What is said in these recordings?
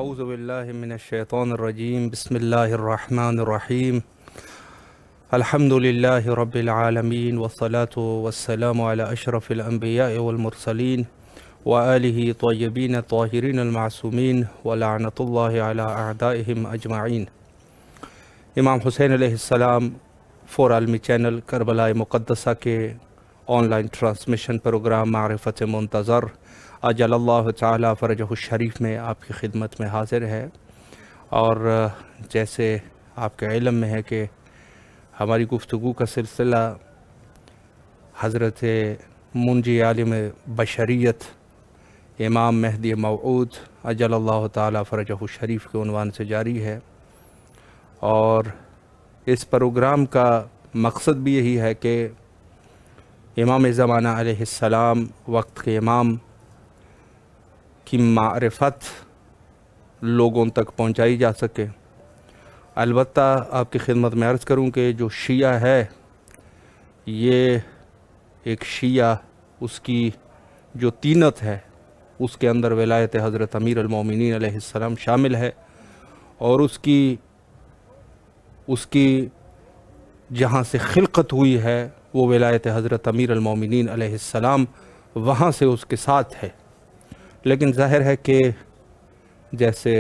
اعوذ باللہ من الشیطان الرجیم بسم اللہ الرحمن الرحیم الحمد للہ رب العالمین والصلاة والسلام علی اشرف الانبیاء والمرسلین وآلہ طیبین طاہرین المعصومین ولعنۃ اللہ علی اعدائہم اجمعین۔ امام حسین علیہ السلام فور عالمی چینل کربلا مقدسہ کے آن لائن ٹرانسمیشن پروگرام معرفت منتظر اجل اللہ تعالی فرجہ الشریف میں آپ کی خدمت میں حاضر ہے، اور جیسے آپ کے علم میں ہے کہ ہماری گفتگو کا سلسلہ حضرت منجی عالم بشریت امام مہدی موعود اجل اللہ تعالی فرجہ الشریف کے عنوان سے جاری ہے، اور اس پروگرام کا مقصد بھی یہی ہے کہ امام زمانہ علیہ السلام وقت کے امام کی معرفت لوگوں تک پہنچائی جا سکے۔ البتہ آپ کی خدمت میں عرض کروں کہ جو شیعہ ہے یہ ایک شیعہ، اس کی جو تینت ہے اس کے اندر ولایت حضرت امیر المومنین علیہ السلام شامل ہے، اور اس کی جہاں سے خلقت ہوئی ہے وہ ولایت حضرت امیر المومنین علیہ السلام وہاں سے اس کے ساتھ ہے۔ لیکن ظاہر ہے کہ جیسے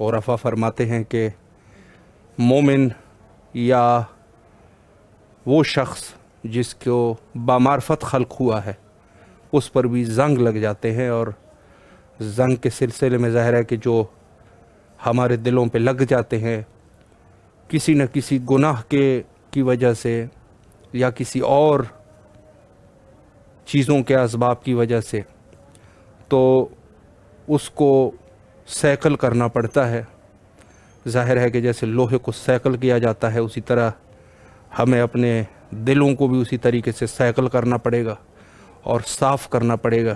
عرفاء فرماتے ہیں کہ مومن یا وہ شخص جس کو بامعرفت خلق ہوا ہے اس پر بھی زنگ لگ جاتے ہیں، اور زنگ کے سلسلے میں ظاہر ہے کہ جو ہمارے دلوں پہ لگ جاتے ہیں کسی نہ کسی گناہ کی وجہ سے یا کسی اور چیزوں کے اسباب کی وجہ سے، تو اس کو سیکل کرنا پڑتا ہے۔ ظاہر ہے کہ جیسے لوہے کو سیکل کیا جاتا ہے اسی طرح ہمیں اپنے دلوں کو بھی اسی طریقے سے سیکل کرنا پڑے گا اور صاف کرنا پڑے گا،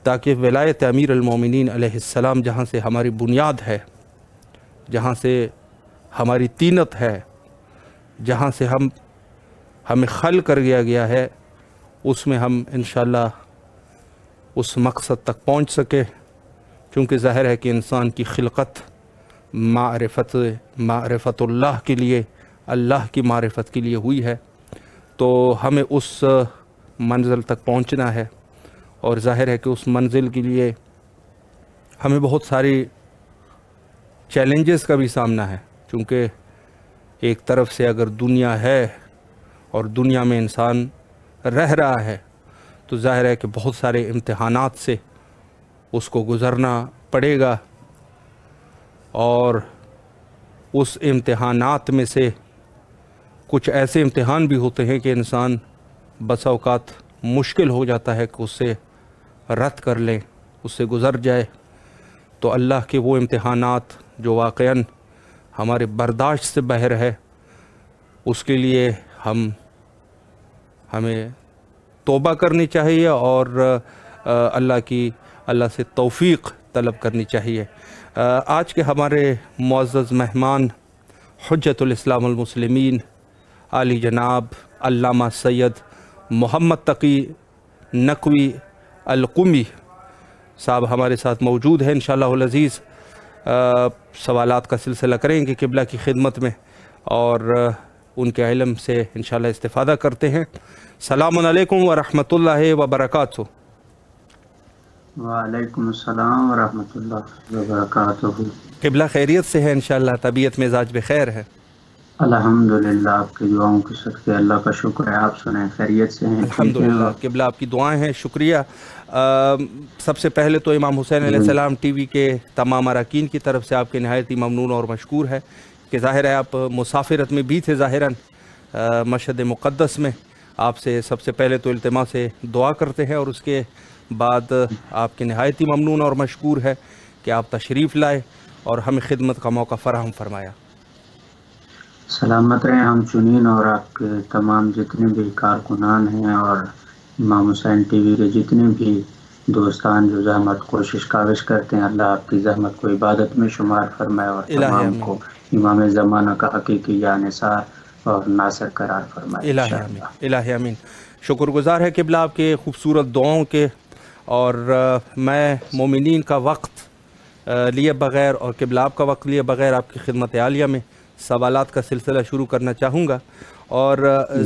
تاکہ ولایت امیر المومنین علیہ السلام جہاں سے ہماری بنیاد ہے، جہاں سے ہماری تینت ہے، جہاں سے ہمیں خل کر گیا ہے، اس میں ہم انشاءاللہ اس مقصد تک پہنچ سکے، چونکہ ظاہر ہے کہ انسان کی خلقت معرفت اللہ کے لیے، اللہ کی معرفت کے لیے ہوئی ہے، تو ہمیں اس منزل تک پہنچنا ہے، اور ظاہر ہے کہ اس منزل کے لیے ہمیں بہت ساری چیلنجز کا بھی سامنا ہے، چونکہ ایک طرف سے اگر دنیا ہے اور دنیا میں انسان رہ رہا ہے تو ظاہر ہے کہ بہت سارے امتحانات سے اس کو گزرنا پڑے گا، اور اس امتحانات میں سے کچھ ایسے امتحان بھی ہوتے ہیں کہ انسان بسا اوقات مشکل ہو جاتا ہے کہ اس سے رد کر لیں، اس سے گزر جائے۔ تو اللہ کے وہ امتحانات جو واقعاً ہمارے برداشت سے باہر ہے، اس کے لیے ہمیں توبہ کرنی چاہیے اور اللہ سے توفیق طلب کرنی چاہیے۔ آج کے ہمارے معزز مہمان حجت الاسلام المسلمین عالی جناب علامہ سید محمد تقی نقوی القمی صاحب ہمارے ساتھ موجود ہیں۔ انشاءاللہ العزیز سوالات کا سلسلہ کریں گے قبلہ کی خدمت میں، اور ان کے علم سے انشاءاللہ استفادہ کرتے ہیں۔ السلام علیکم ورحمۃ اللہ وبرکاتہ۔ وعلیکم السلام ورحمۃ اللہ وبرکاتہ۔ قبلہ خیریت سے ہے انشاءاللہ، طبیعت مزاج بخیر ہے؟ الحمدللہ، آپ کی دعاؤں کے صدقے اللہ کا شکر ہے۔ آپ سنیں خیریت سے ہیں؟ الحمدللہ، قبلہ آپ کی دعائیں ہیں، شکریہ۔ سب سے پہلے تو امام حسین علیہ السلام ٹی وی کے تمام اراکین کی طرف سے آپ کے نہایت ہی ممنون اور مشکور ہے کہ ظاہر ہے آپ مسافرت میں بھی تھے، ظاہراً مشہد مقدس میں۔ آپ سے سب سے پہلے تو التماس سے دعا کرتے ہیں، اور اس کے بعد آپ کے نہایت ہی ممنون اور مشکور ہے کہ آپ تشریف لائے اور ہمیں خدمت کا موقع فراہم فرمایا۔ سلامت رہیں ہم چنین، اور آپ کے تمام جتنے بھی کارکنان ہیں، اور امام حسین ٹی وی کے جتنے بھی دوستان جو زحمت کوشش کاوش کرتے ہیں، اللہ آپ کی زحمت کو عبادت میں شمار فرمائے، اور تمام کو امام زمانہ کا حقیقی جانثار اور ناصر قرار فرمائے۔ الہی آمین، الہی آمین۔ شکر گزار ہے قبلہ آپ کے خوبصورت دعاؤں کے، اور میں مومنین کا وقت لیے بغیر اور قبلہ آپ کا وقت لیے بغیر آپ کی خدمت عالیہ میں سوالات کا سلسلہ شروع کرنا چاہوں گا۔ اور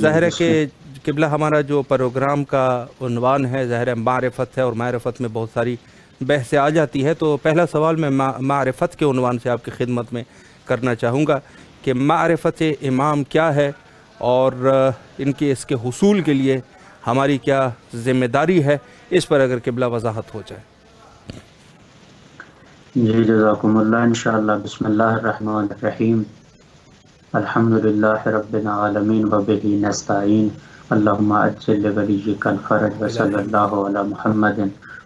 ظاہر ہے کہ قبلہ ہمارا جو پروگرام کا عنوان ہے ظاہر ہے معرفت ہے، اور معرفت میں بہت ساری بحثیں آ جاتی ہے، تو پہلا سوال میں معرفت کے عنوان سے آپ کی خدمت میں کرنا چاہوں گا کہ معرفت امام کیا ہے، اور اس کے حصول کے لیے ہماری کیا ذمہ داری ہے، اس پر اگر قبلہ وضاحت ہو جائے۔ جی جزاکم اللہ۔ انشاءاللہ بسم اللہ الرحمن الرحیم، الحمدللہ رب العالمین وبہ نستعین، اللہم اجل ولیک الفرج وصلی اللہ علی محمد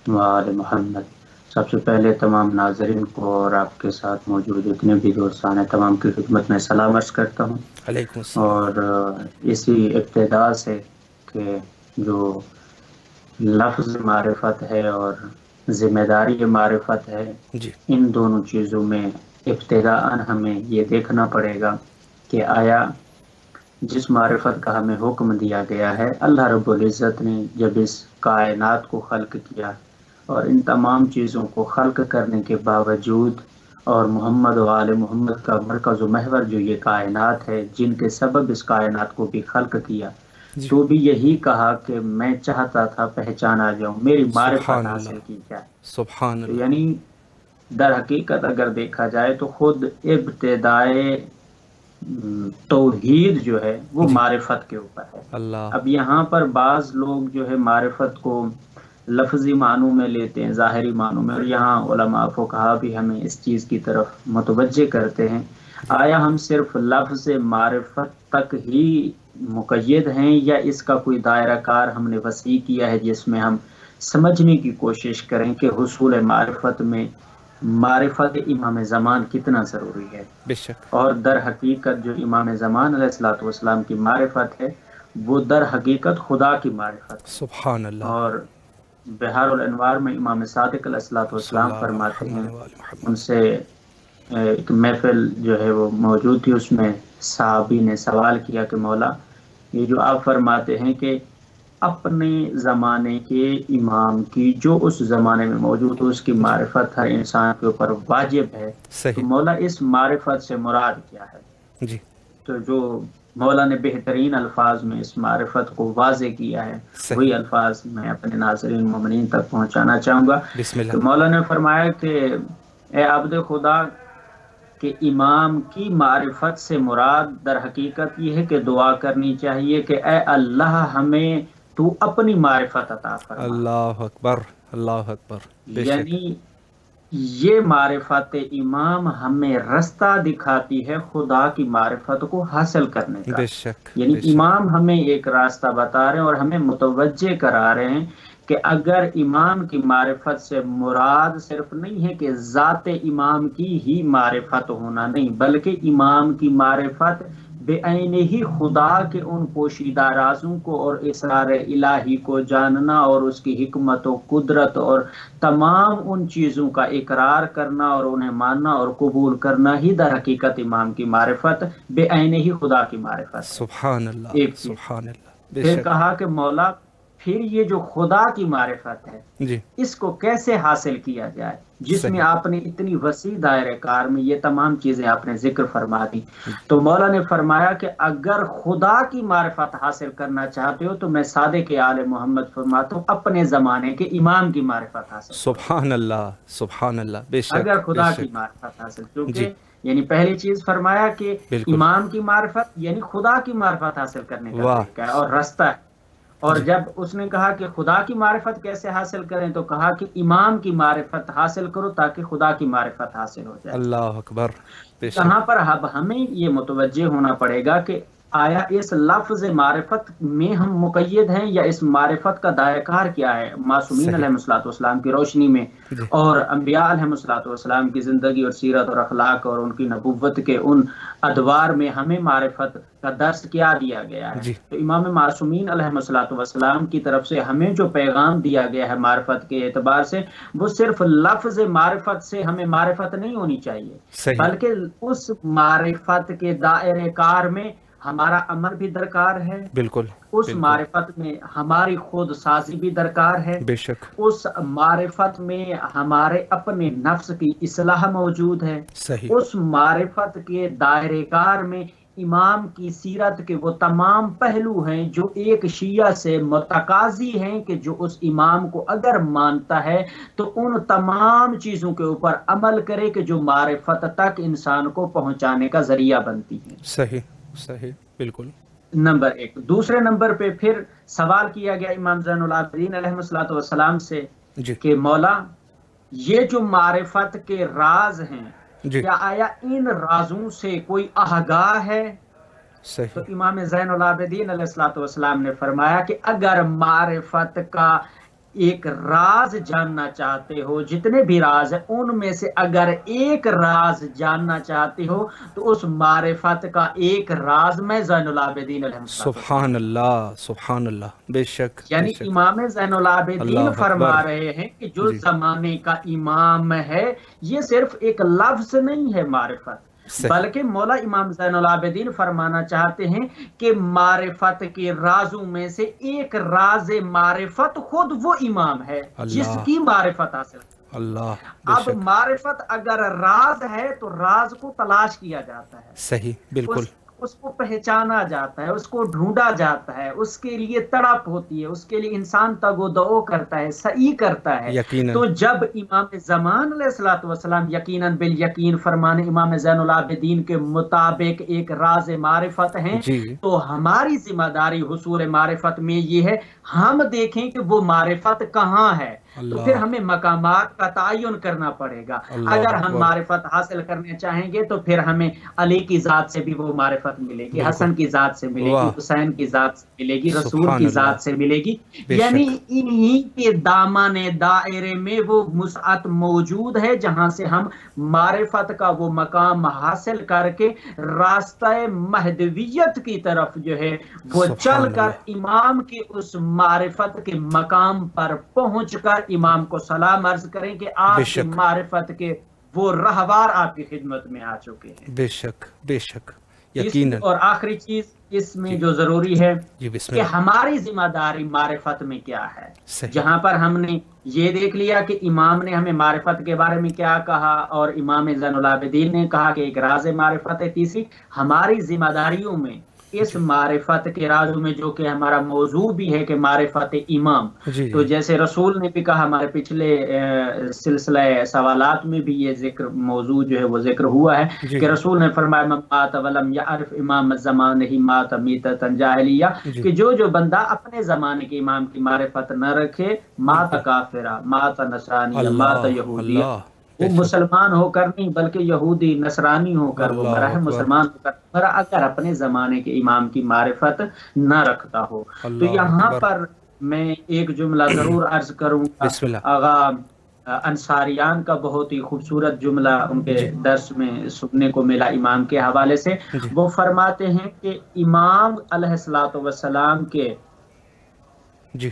وآل محمد۔ سب سے پہلے تمام ناظرین کو اور آپ کے ساتھ موجود جتنے بھی دوستان ہیں تمام کی خدمت میں سلام عرض کرتا ہوں۔ علیکم السلام۔ اور اسی ابتدا سے کہ جو لفظ معرفت ہے اور ذمہ داری معرفت ہے، جی ان دونوں چیزوں میں ابتداءً ہمیں یہ دیکھنا پڑے گا کہ آیا جس معرفت کا ہمیں حکم دیا گیا ہے، اللہ رب العزت نے جب اس کائنات کو خلق کیا اور ان تمام چیزوں کو خلق کرنے کے باوجود، اور محمد و آل محمد کا مرکز و محور جو یہ کائنات ہے، جن کے سبب اس کائنات کو بھی خلق کیا، تو بھی یہی کہا کہ میں چاہتا تھا پہچانا جاؤں، میری معرفت حاصل کی جائے۔ سبحان اللہ۔ یعنی در حقیقت اگر دیکھا جائے تو خود ابتدائے توحید جو ہے وہ معرفت کے اوپر ہے۔ اللہ۔ اب یہاں پر بعض لوگ جو ہے معرفت کو لفظی معنوں میں لیتے ہیں، ظاہری معنوں میں، اور یہاں علماء فقہا بھی ہمیں اس چیز کی طرف متوجہ کرتے ہیں، آیا ہم صرف لفظ معرفت تک ہی مقید ہیں یا اس کا کوئی دائرہ کار ہم نے وسیع کیا ہے جس میں ہم سمجھنے کی کوشش کریں کہ حصول معرفت میں معرفت امام زمان کتنا ضروری ہے۔ بے شک۔ اور در حقیقت جو امام زمان علیہ الصلوۃ والسلام کی معرفت ہے وہ در حقیقت خدا کی معرفت ہے۔ سبحان اللہ۔ اور بحار الانوار میں امام صادق علیہ الصلوۃ والسلام فرماتے ہیں، ان سے ایک محفل جو ہے وہ موجود تھی، اس میں صحابی نے سوال کیا کہ مولا یہ جو آپ فرماتے ہیں کہ اپنے زمانے کے امام کی جو اس زمانے میں موجود ہو اس کی معرفت ہر انسان کے اوپر واجب ہے، تو مولا اس معرفت سے مراد کیا ہے؟ جی۔ تو جو مولا نے بہترین الفاظ میں اس معرفت کو واضح کیا ہے، وہی الفاظ میں اپنے ناظرین مومنین تک پہنچانا چاہوں گا۔ بسم اللہ۔ تو مولا نے فرمایا کہ اے عبد خدا کہ امام کی معرفت سے مراد در حقیقت یہ ہے کہ دعا کرنی چاہیے کہ اے اللہ ہمیں تو اپنی معرفت عطا فرما۔ اللہ اکبر، اللہ اکبر۔ یعنی یہ معرفت امام ہمیں رستہ دکھاتی ہے خدا کی معرفت کو حاصل کرنے کا۔ بے شک۔ یعنی امام ہمیں ایک راستہ بتا رہے ہیں اور ہمیں متوجہ کرا رہے ہیں کہ اگر امام کی معرفت سے مراد صرف نہیں ہے کہ ذات امام کی ہی معرفت ہونا، نہیں، بلکہ امام کی معرفت بے عین ہی خدا کے ان پوشیدہ رازوں کو اور اسرار الہی کو جاننا اور اس کی حکمت و قدرت اور تمام ان چیزوں کا اقرار کرنا اور انہیں ماننا اور قبول کرنا ہی در حقیقت امام کی معرفت بے عین ہی خدا کی معرفت۔ سبحان اللہ، سبحان اللہ۔ پھر کہا کہ مولا پھر یہ جو خدا کی معرفت ہے جی، اس کو کیسے حاصل کیا جائے، جس میں آپ نے اتنی وسیع دائرہ کار میں یہ تمام چیزیں آپ نے ذکر فرما دی۔ تو مولا نے فرمایا کہ اگر خدا کی معرفت حاصل کرنا چاہتے ہو تو میں صادق آل محمد فرماتا ہوں اپنے زمانے کے امام کی معرفت حاصل۔ سبحان اللہ، سبحان اللہ۔ بے شک۔ اگر خدا کی معرفت حاصل، کیونکہ یعنی پہلی چیز فرمایا کہ امام کی معرفت یعنی خدا کی معرفت حاصل کرنے کا طریقہ ہے اور رستہ ہے۔ اور جب اس نے کہا کہ خدا کی معرفت کیسے حاصل کریں تو کہا کہ امام کی معرفت حاصل کرو تاکہ خدا کی معرفت حاصل ہو جائے۔ اللہ اکبر۔ یہاں پر ہمیں یہ متوجہ ہونا پڑے گا کہ آیا اس لفظ معرفت میں ہم مقید ہیں یا اس معرفت کا دائرہ کار کیا ہے؟ معصومین علیہ الصلوۃ والسلام کی روشنی میں اور انبیاء علیہ الصلوۃ والسلام کی زندگی اور سیرت اور اخلاق اور ان کی نبوت کے ان ادوار میں ہمیں معرفت کا درس کیا دیا گیا ہے؟ تو امام معصومین علیہ الصلوۃ والسلام کی طرف سے ہمیں جو پیغام دیا گیا ہے معرفت کے اعتبار سے، وہ صرف لفظ معرفت سے ہمیں معرفت نہیں ہونی چاہیے، بلکہ اس معرفت کے دائرہ کار میں ہمارا عمل بھی درکار ہے، بالکل، اس معرفت میں ہماری خود سازی بھی درکار ہے، بے شک، اس معرفت میں ہمارے اپنے نفس کی اصلاح موجود ہے، صحیح، اس معرفت کے دائرے کار میں امام کی سیرت کے وہ تمام پہلو ہیں جو ایک شیعہ سے متقاضی ہیں کہ جو اس امام کو اگر مانتا ہے تو ان تمام چیزوں کے اوپر عمل کرے کہ جو معرفت تک انسان کو پہنچانے کا ذریعہ بنتی ہیں۔ صحیح، صحیح، بالکل۔ نمبر ایک۔ دوسرے نمبر پہ پھر سوال کیا گیا امام زین العابدین علیہ الصلوۃ والسلام سے جی، کہ مولا یہ جو معرفت کے راز ہیں جی، کیا آیا ان رازوں سے کوئی آگاہ ہے؟ تو صحیح، امام زین العابدین علیہ الصلوۃ والسلام نے فرمایا کہ اگر معرفت کا ایک راز جاننا چاہتے ہو، جتنے بھی راز ہیں ان میں سے اگر ایک راز جاننا چاہتے ہو تو اس معرفت کا ایک راز میں زین العابدین علیہ الصلوۃ والسلام، سبحان اللہ، سبحان اللہ، بے شک، بے یعنی شک، امام زین العابدین اللہ فرما اکبر، رہے ہیں کہ جو جی، زمانے کا امام ہے یہ صرف ایک لفظ نہیں ہے معرفت، صحیح، بلکہ مولا امام زین العابدین فرمانا چاہتے ہیں کہ معرفت کے رازوں میں سے ایک راز معرفت خود وہ امام ہے جس اللہ، کی معرفت حاصل ہے۔ اللہ، بے اب شک، معرفت اگر راز ہے تو راز کو تلاش کیا جاتا ہے، صحیح، بالکل، اس کو پہچانا جاتا ہے، اس کو ڈھونڈا جاتا ہے، اس کے لیے تڑپ ہوتی ہے، اس کے لیے انسان تگ و دو کرتا ہے، سعی کرتا ہے۔ یقیناً، تو جب امام زمان علیہ الصلوۃ والسلام یقیناً بالیقین فرمان امام زین العابدین کے مطابق ایک راز معرفت ہیں جی، تو ہماری ذمہ داری حصول معرفت میں یہ ہے ہم دیکھیں کہ وہ معرفت کہاں ہے، تو اللہ، پھر ہمیں مقامات کا تعین کرنا پڑے گا۔ اللہ اگر ہم اکبر، معرفت حاصل کرنے چاہیں گے تو پھر ہمیں علی کی ذات سے بھی وہ معرفت ملے گی، بالکل، حسن کی ذات سے ملے گی، واہ، حسین کی ذات سے ملے گی، رسول سبحان کی اللہ، ذات سے ملے گی، بے یعنی شک، انہی کے دامن دائرے میں وہ وسعت موجود ہے جہاں سے ہم معرفت کا وہ مقام حاصل کر کے راستہ مہدویت کی طرف جو ہے وہ چل سبحان کر اللہ، امام کے اس معرفت کے مقام پر پہنچ کر امام کو سلام عرض کریں کہ بے آپ کے شک، معرفت کے وہ رہوار آپ کی خدمت میں آ چکے ہیں۔ بے شک، بے شک، تیسری یقیناً، اور آخری چیز اس میں جی، جو ضروری ہے جی، بسم کہ اللہ، ہماری ذمہ داری معرفت میں کیا ہے۔ صحیح، جہاں پر ہم نے یہ دیکھ لیا کہ امام نے ہمیں معرفت کے بارے میں کیا کہا اور امام زین العابدین نے کہا کہ ایک راز معرفت ہے، تیسری ہماری ذمہ داریوں میں اس جی، معرفت کے رازوں میں جو کہ ہمارا موضوع بھی ہے کہ معرفت امام، جی، تو جی، جیسے رسول نے بھی کہا، ہمارے پچھلے سلسلہ سوالات میں بھی یہ ذکر موضوع جو ہے وہ ذکر ہوا ہے جی، کہ جی، رسول نے فرمایا من مات ولم یعرف امام الزمان ہی مات میتۃ جاہلیہ، جی، کہ جو بندہ اپنے زمانے کے امام کی معرفت نہ رکھے مات بالکل، کافرہ، مات نصرانیہ، مات اللہ، یہودیہ، اللہ، وہ بے شک، مسلمان ہو کر نہیں بلکہ یہودی نصرانی ہو کر وہ اللہ مرا ہے، اکبر، مسلمان ہو کر مرا اگر اپنے زمانے کے امام کی معرفت نہ رکھتا ہو۔ تو اللہ یہاں اکبر، پر میں ایک جملہ ضرور عرض کروں گا، بسم اللہ، آغا انصاریان کا بہت ہی خوبصورت جملہ ان کے جی، درس میں سننے کو ملا امام کے حوالے سے۔ جی، وہ فرماتے ہیں کہ امام علیہ الصلوۃ والسلام کے جی،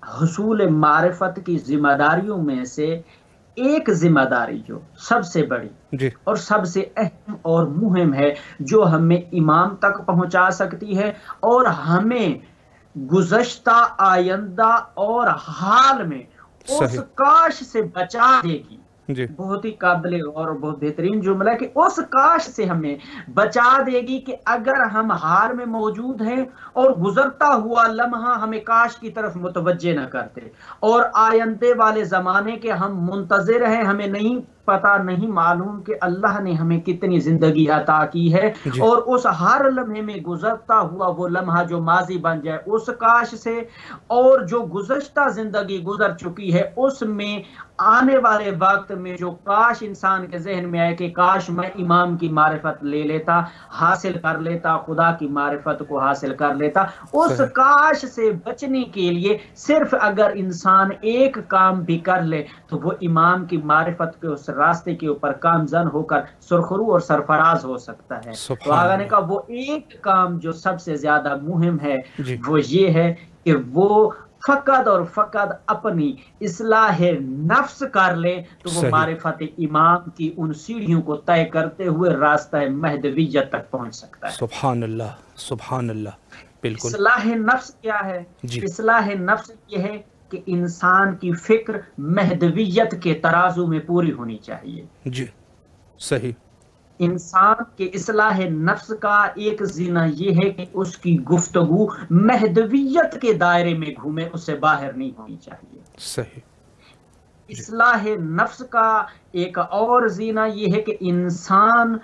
حصول معرفت کی ذمہ داریوں میں سے ایک ذمہ داری جو سب سے بڑی جی، اور سب سے اہم اور مہم ہے جو ہمیں امام تک پہنچا سکتی ہے اور ہمیں گزشتہ، آئندہ اور حال میں اس صحیح، کاش سے بچا دے گی۔ جی، بہت ہی قابل غور اور بہت بہترین جملہ ہے کہ اس کاش سے ہمیں بچا دے گی کہ اگر ہم حال میں موجود ہیں اور گزرتا ہوا لمحہ ہمیں کاش کی طرف متوجہ نہ کرتے اور آئندے والے زمانے کے ہم منتظر ہیں، ہمیں نہیں پتا، نہیں معلوم کہ اللہ نے ہمیں کتنی زندگی عطا کی ہے، جی، اور اس ہر لمحے میں گزرتا ہوا وہ لمحہ جو ماضی بن جائے اس کاش سے، اور جو گزشتہ زندگی گزر چکی ہے اس میں آنے والے وقت میں جو کاش انسان کے ذہن میں آئے کہ کاش میں امام کی معرفت لے لیتا، حاصل کر لیتا، خدا کی معرفت کو حاصل کر لیتا، اس صحیح، کاش سے بچنے کے لیے صرف اگر انسان ایک کام بھی کر لے تو وہ امام کی معرفت کے اس راستے کے اوپر کامزن ہو کر سرخرو اور سرفراز ہو سکتا ہے۔ تو سبحان آقا نے اللہ، کہا وہ ایک کام جو سب سے زیادہ مہم ہے جی، وہ یہ ہے کہ وہ فقط اور فقط اپنی اصلاح نفس کر لے تو وہ معرفت امام کی ان سیڑھیوں کو طے کرتے ہوئے راستہ مہدویت تک پہنچ سکتا ہے۔ سبحان اللہ، سبحان اللہ، بالکل۔ اصلاح نفس کیا ہے؟ اصلاح نفس یہ ہے کہ انسان کی فکر مہدویت کے ترازو میں پوری ہونی چاہیے۔ جی صحیح۔ انسان کے اصلاح نفس کا ایک زینہ یہ ہے کہ اس کی گفتگو مہدویت کے دائرے میں گھومے، اس سے باہر نہیں ہونی چاہیے۔ صحیح۔ اصلاح نفس کا ایک اور زینہ یہ ہے کہ انسان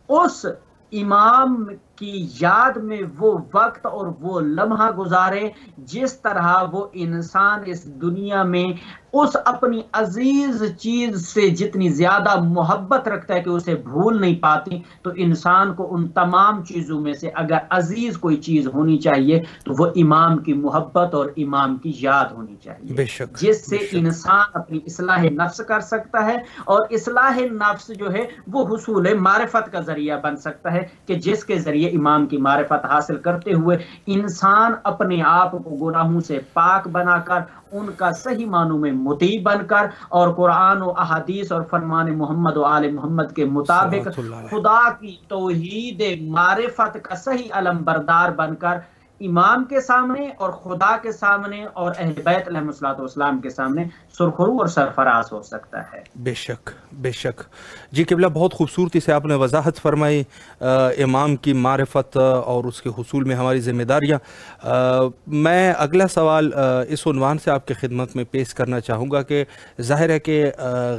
اس امام کی یاد میں وہ وقت اور وہ لمحہ گزارے جس طرح وہ انسان اس دنیا میں اس اپنی عزیز چیز سے جتنی زیادہ محبت رکھتا ہے کہ اسے بھول نہیں پاتی، تو انسان کو ان تمام چیزوں میں سے اگر عزیز کوئی چیز ہونی چاہیے تو وہ امام کی محبت اور امام کی یاد ہونی چاہیے، بے شک، جس سے انسان اپنی اصلاح نفس کر سکتا ہے، اور اصلاح نفس جو ہے وہ حصول معرفت کا ذریعہ بن سکتا ہے کہ جس کے ذریعے امام کی معرفت حاصل کرتے ہوئے انسان اپنے آپ کو گناہوں سے پاک بنا کر ان کا صحیح معنوں میں مطیع بن کر اور قرآن و احادیث اور فرمان محمد و آل محمد کے مطابق خدا کی توحید معرفت کا صحیح علم بردار بن کر امام کے سامنے اور خدا کے سامنے اور اہل بیت علیہ الصلوۃ والسلام کے سامنے سرخرو اور سرفراز ہو سکتا ہے۔ بے شک، بے شک۔ جی قبلہ، بہت خوبصورتی سے آپ نے وضاحت فرمائی امام کی معرفت اور اس کے حصول میں ہماری ذمہ داریاں۔ میں اگلا سوال اس عنوان سے آپ کی خدمت میں پیش کرنا چاہوں گا کہ ظاہر ہے کہ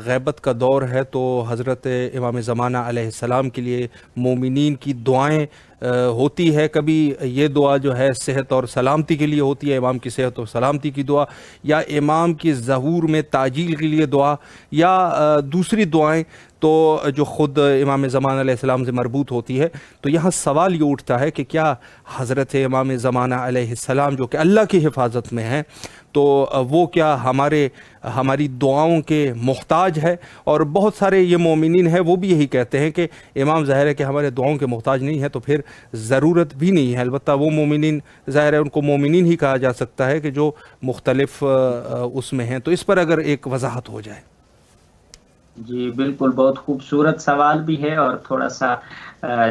غیبت کا دور ہے تو حضرت امام زمانہ علیہ السلام کے لیے مومنین کی دعائیں ہوتی ہے۔ کبھی یہ دعا جو ہے صحت اور سلامتی کے لیے ہوتی ہے، امام کی صحت اور سلامتی کی دعا، یا امام کی ظہور میں تعجیل کے لیے دعا، یا دوسری دعائیں تو جو خود امام زمانہ علیہ السلام سے مربوط ہوتی ہے۔ تو یہاں سوال یہ اٹھتا ہے کہ کیا حضرت امام زمانہ علیہ السلام جو کہ اللہ کی حفاظت میں ہیں تو وہ کیا ہماری دعاؤں کے محتاج ہے؟ اور بہت سارے یہ مومنین ہیں وہ بھی یہی کہتے ہیں کہ امام ظاہر ہے کہ ہمارے دعاؤں کے محتاج نہیں ہے، تو پھر ضرورت بھی نہیں ہے۔ البتہ وہ مومنین ظاہر ہے ان کو مومنین ہی کہا جا سکتا ہے کہ جو مختلف اس میں ہیں۔ تو اس پر اگر ایک وضاحت ہو جائے۔ جی بالکل، بہت خوبصورت سوال بھی ہے اور تھوڑا سا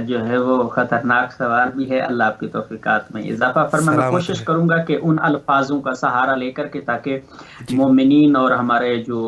جو ہے وہ خطرناک سوال بھی ہے۔ اللہ آپ کی توفیقات میں اضافہ فرمائے۔ میں کوشش کروں گا کہ ان الفاظوں کا سہارا لے کر کے تاکہ مومنین اور ہمارے جو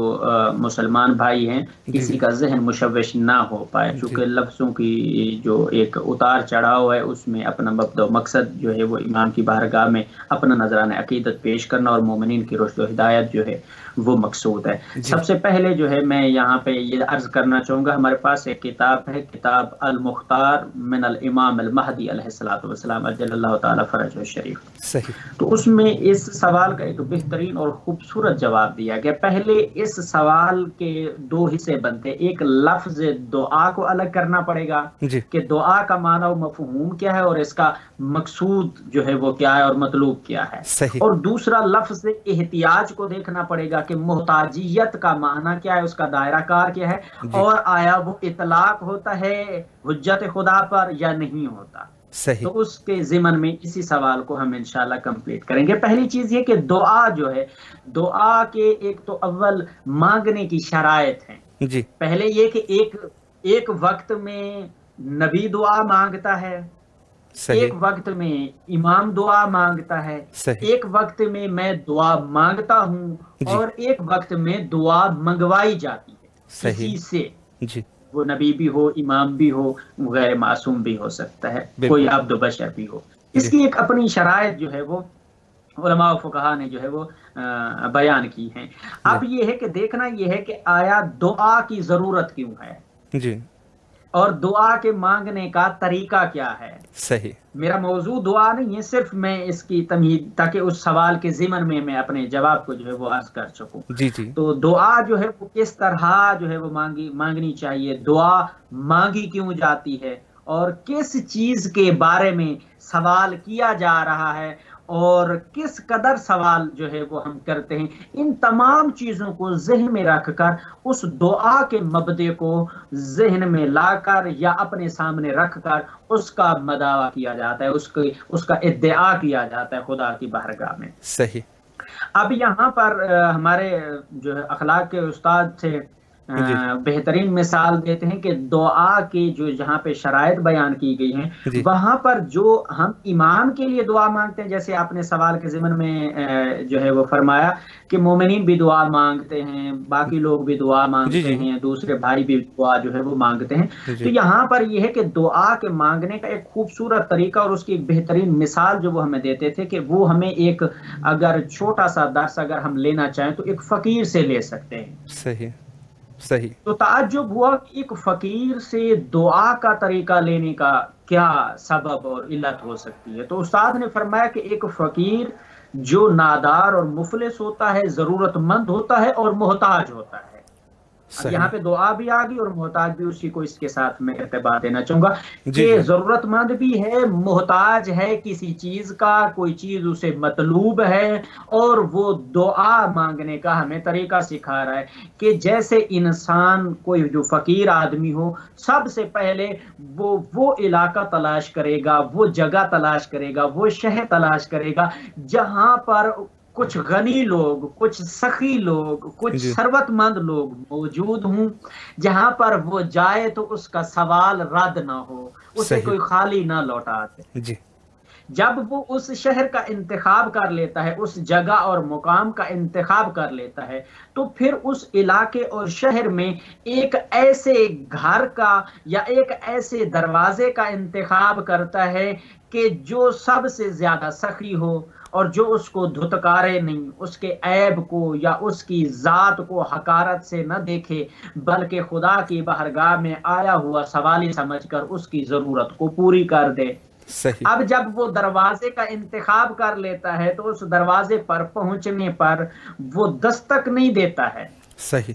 مسلمان بھائی ہیں کسی کا ذہن مشوش نہ ہو پائے، چونکہ لفظوں کی جو ایک اتار چڑھاؤ ہے اس میں اپنا مبدا و مقصد جو ہے وہ امام کی بارگاہ میں اپنا نذرانہ عقیدت پیش کرنا اور مومنین کی رشد و ہدایت جو ہے وہ مقصود ہے۔ سب سے پہلے جو ہے میں یہاں پہ یہ عرض کرنا چاہوں گا، ہمارے پاس ایک کتاب ہے، کتاب المختار من الامام المہدی علیہ الصلوۃ والسلام عجل اللہ تعالی فرجہ الشریف۔ صحیح۔ تو اس میں اس سوال کا ایک بہترین اور خوبصورت جواب دیا گیا۔ پہلے اس سوال کے دو حصے بنتے، ایک لفظ دعا کو الگ کرنا پڑے گا کہ دعا کا معنی و مفہوم کیا ہے اور اس کا مقصود جو ہے وہ کیا ہے اور مطلوب کیا ہے، اور دوسرا لفظ احتیاج کو دیکھنا پڑے گا کہ محتاجیت کا معنی کیا ہے، اس کا دائرہ کار کیا ہے، اور آیا وہ اطلاق ہوتا ہے حجت خدا پر یا نہیں ہوتا۔ تو اس کے ضمن میں اسی سوال کو ہم انشاءاللہ کمپلیٹ کریں گے۔ پہلی چیز یہ کہ دعا جو ہے، دعا کے ایک تو اول مانگنے کی شرائط ہیں۔ پہلے یہ کہ ایک وقت میں نبی دعا مانگتا ہے، ایک وقت میں امام دعا مانگتا ہے، ایک وقت میں میں دعا مانگتا ہوں، اور ایک وقت میں دعا منگوائی جاتی ہے کسی سے، وہ نبی بھی ہو، امام بھی ہو، غیر معصوم بھی ہو سکتا ہے، کوئی عبد و بشر بھی ہو۔ اس کی ایک اپنی شرائط جو ہے وہ علماء و فقہا نے جو ہے وہ بیان کی ہیں۔ اب یہ ہے کہ دیکھنا یہ ہے کہ آیا دعا کی ضرورت کیوں ہے، اور دعا کے مانگنے کا طریقہ کیا ہے۔ صحیح۔ میرا موضوع دعا نہیں ہے، صرف میں اس کی تمہید تاکہ اس سوال کے ضمن میں میں اپنے جواب کو جو ہے وہ عرض کر سکوں۔ تو دعا جو ہے وہ کس طرح جو ہے وہ مانگنی چاہیے، دعا مانگی کیوں جاتی ہے، اور کس چیز کے بارے میں سوال کیا جا رہا ہے، اور کس قدر سوال جو ہے وہ ہم کرتے ہیں، ان تمام چیزوں کو ذہن میں رکھ کر اس دعا کے مبدے کو ذہن میں لا کر یا اپنے سامنے رکھ کر اس کا مدعا کیا جاتا ہے، اس کا ادعا کیا جاتا ہے خدا کی بارگاہ میں۔ صحیح۔ اب یہاں پر ہمارے جو ہے اخلاق کے استاد تھے بہترین مثال دیتے ہیں کہ دعا کی جو جہاں پہ شرائط بیان کی گئی ہیں وہاں پر جو ہم امام کے لیے دعا مانگتے ہیں، جیسے آپ نے سوال کے ضمن میں جو ہے وہ فرمایا کہ مومنین بھی دعا مانگتے ہیں، باقی لوگ بھی دعا مانگتے ہیں، دوسرے بھائی بھی دعا جو ہے وہ مانگتے ہیں، تو یہاں پر یہ ہے کہ دعا کے مانگنے کا ایک خوبصورت طریقہ اور اس کی ایک بہترین مثال جو وہ ہمیں دیتے تھے کہ وہ ہمیں ایک اگر چھوٹا سا درس اگر ہم لینا چاہیں تو ایک فقیر سے لے سکتے ہیں۔ صحیح صحیح۔ تو تعجب ہوا کہ ایک فقیر سے دعا کا طریقہ لینے کا کیا سبب اور علت ہو سکتی ہے؟ تو استاد نے فرمایا کہ ایک فقیر جو نادار اور مفلس ہوتا ہے، ضرورت مند ہوتا ہے اور محتاج ہوتا ہے۔ اب یہاں پہ دعا بھی آ گئی اور محتاج بھی، اسی کو اس کے ساتھ میں ارتباط دینا چاہوں گا کہ ضرورت مند بھی ہے، محتاج ہے کسی چیز کا، کوئی چیز اسے مطلوب ہے، اور وہ دعا مانگنے کا ہمیں طریقہ سکھا رہا ہے کہ جیسے انسان کوئی جو فقیر آدمی ہو، سب سے پہلے وہ علاقہ تلاش کرے گا، وہ جگہ تلاش کرے گا، وہ شہر تلاش کرے گا جہاں پر کچھ غنی لوگ، کچھ سخی لوگ، کچھ ثروت مند لوگ موجود ہوں، جہاں پر وہ جائے تو اس کا سوال رد نہ ہو، اسے کوئی خالی نہ لوٹا دے۔ جب وہ اس شہر کا انتخاب کر لیتا ہے، اس جگہ اور مقام کا انتخاب کر لیتا ہے، تو پھر اس علاقے اور شہر میں ایک ایسے گھر کا یا ایک ایسے دروازے کا انتخاب کرتا ہے کہ جو سب سے زیادہ سخی ہو اور جو اس کو دھتکارے نہیں، اس کے عیب کو یا اس کی ذات کو حقارت سے نہ دیکھے، بلکہ خدا کی بارگاہ میں آیا ہوا سوالی سمجھ کر اس کی ضرورت کو پوری کر دے۔ اب جب وہ دروازے کا انتخاب کر لیتا ہے تو اس دروازے پر پہنچنے پر وہ دستک نہیں دیتا ہے، صحیح،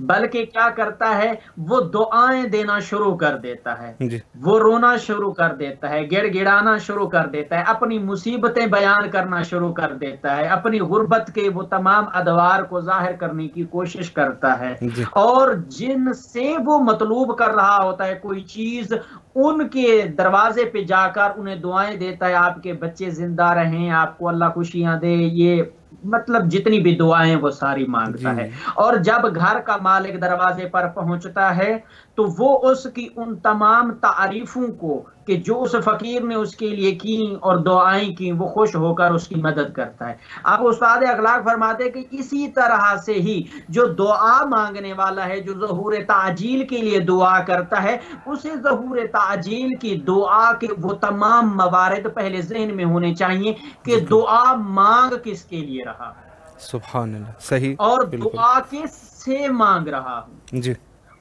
بلکہ کیا کرتا ہے، وہ دعائیں دینا شروع کر دیتا ہے، وہ رونا شروع کر دیتا ہے، گڑ گڑانا شروع کر دیتا ہے، اپنی مصیبتیں بیان کرنا شروع کر دیتا ہے، اپنی غربت کے وہ تمام ادوار کو ظاہر کرنے کی کوشش کرتا ہے، اور جن سے وہ مطلوب کر رہا ہوتا ہے کوئی چیز، ان کے دروازے پہ جا کر انہیں دعائیں دیتا ہے، آپ کے بچے زندہ رہیں، آپ کو اللہ خوشیاں دے، یہ مطلب جتنی بھی دعائیں وہ ساری مانگتا ہے۔ اور جب گھر کا مالک دروازے پر پہنچتا ہے تو وہ اس کی ان تمام تعریفوں کو کہ جو اس فقیر نے اس کے لیے کی اور دعائیں کی، وہ خوش ہو کر اس کی مدد کرتا ہے۔ اب استاد اخلاق فرماتے ہیں کہ اسی طرح سے ہی جو دعا مانگنے والا ہے، جو ظہور تعجیل کے لیے دعا کرتا ہے، اسے ظہور تعجیل کی دعا کے وہ تمام موارد پہلے ذہن میں ہونے چاہیے کہ دعا مانگ کس کے لیے رہا ہے، سبحان اللہ، صحیح، اور دعا کس سے مانگ رہا ہوں،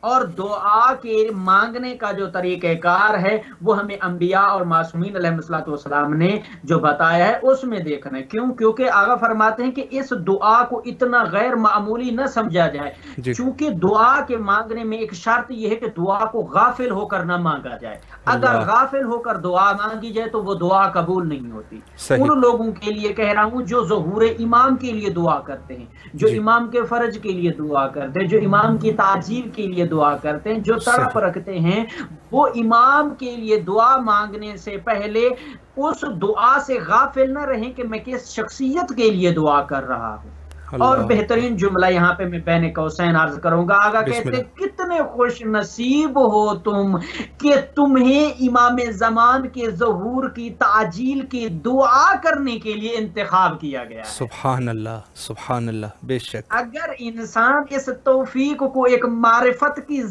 اور دعا کے مانگنے کا جو طریقہ کار ہے وہ ہمیں انبیاء اور معصومین علیہ السلام نے جو بتایا ہے اس میں دیکھنا ہے۔ کیوں؟ کیونکہ آقا فرماتے ہیں کہ اس دعا کو اتنا غیر معمولی نہ سمجھا جائے، چونکہ دعا کے مانگنے میں ایک شرط یہ ہے کہ دعا کو غافل ہو کر نہ مانگا جائے۔ اگر غافل ہو کر دعا مانگی جائے تو وہ دعا قبول نہیں ہوتی۔ ان لوگوں کے لیے کہہ رہا ہوں جو ظہور امام کے لیے دعا کرتے ہیں، جو امام کے فرج کے لیے دعا کرتے ہیں، جو امام کی تعجیل کے لیے دعا کرتے ہیں، جو طرف رکھتے ہیں، وہ امام کے لیے دعا مانگنے سے پہلے اس دعا سے غافل نہ رہیں کہ میں کس شخصیت کے لیے دعا کر رہا ہوں۔ اور بہترین جملہ یہاں پہ میں بین قوسین عرض کروں گا، آقا کہتے ہیں کتنے خوش نصیب ہو تم کہ تمہیں امام زمان کے ظہور کی تعجیل کی دعا کرنے کے لیے انتخاب کیا گیا ہے۔ سبحان اللہ، سبحان اللہ، بے شک۔ اگر انسان اس توفیق کو ایک معرفت کی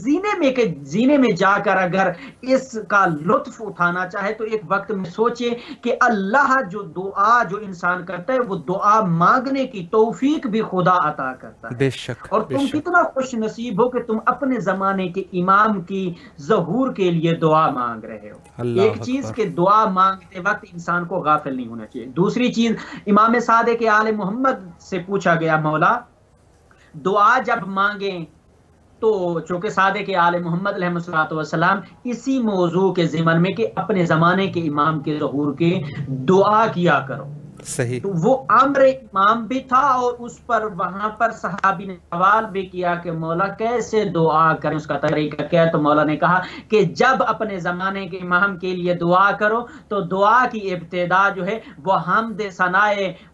زینے میں جا کر اگر اس کا لطف اٹھانا چاہے تو ایک وقت میں سوچے کہ اللہ جو دعا جو انسان کرتا ہے وہ دعا مانگنے کی توفیق بھی خدا عطا کرتا ہے، بے شک، اور تم کتنا خوش نصیب ہو کہ تم اپنے زمانے کے امام کی ظہور کے لیے دعا مانگ رہے ہو۔ ایک چیز کہ دعا مانگتے وقت انسان کو غافل نہیں ہونا چاہیے۔ دوسری چیز، امام صادق آل محمد سے پوچھا گیا، مولا دعا جب مانگیں تو چونکہ صادق آل محمد علیہ السلام اسی موضوع کے ضمن میں کہ اپنے زمانے کے امام کے ظہور کے دعا کیا کرو، صحیح، تو وہ امر امام بھی تھا، اور اس پر وہاں پر صحابی نے سوال بھی کیا کہ مولا کیسے دعا کریں، اس کا طریقہ کیا ہے؟ تو مولا نے کہا کہ جب اپنے زمانے کے امام کے لیے دعا کرو تو دعا کی ابتدا جو ہے وہ حمد ثنائے